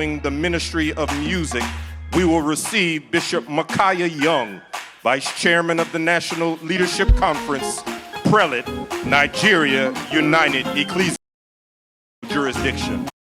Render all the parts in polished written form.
the ministry of music, we will receive Bishop Micaiah Young, Vice Chairman of the National Leadership Conference, Prelate, Nigeria United Ecclesiastical Jurisdiction.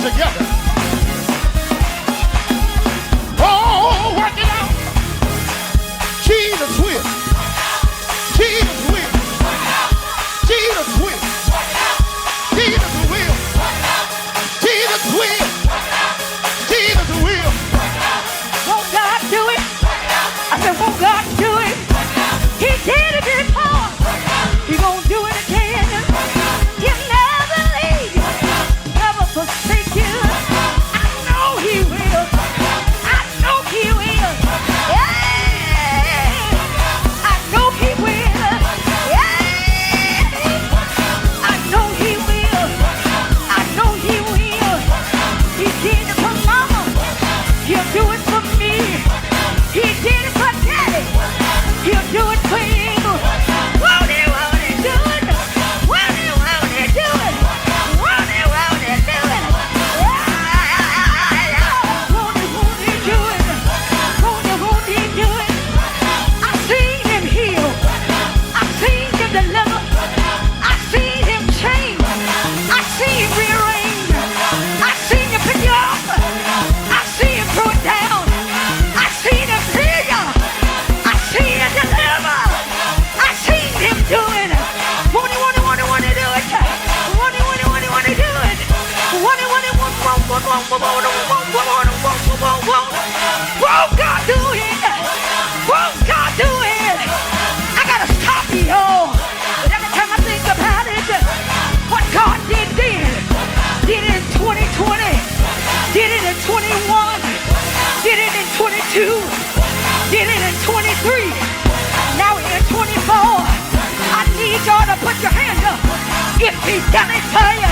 together. Oh, work it out. Jesus will. Jesus will. Jesus will. Jesus will. Jesus will. Jesus will. Won't God do it? I said, won't God do it? He did it before. He gonna do it again. He'll never leave you, never forsake you. I know He will. I know He will. Yeah. I know He will. Yeah. I know He will. I know He will. He did it for mama. He'll do it for me. He did it for daddy. He'll do it for you. Won't He do it? Won't He do it? Won't He do it? Won't He do it? Won't He do it? I've seen Him heal. I've seen Him deliver. I've seen Him change. I've seen Him rearrange. I've seen Him pick you up. I've seen Him throw it down. I've seen Him heal you. I've seen Him deliver. I've seen Him do it. Won't He do it? Won't He do it? Won't He do it? Won't God do it? Won't God do it? I gotta stop you, y'all. But every time I think about it, what God did it in 2020, did it in 21, did it in 22, did it in 23, now in 24. I need y'all to put your hands up if He's done it for you.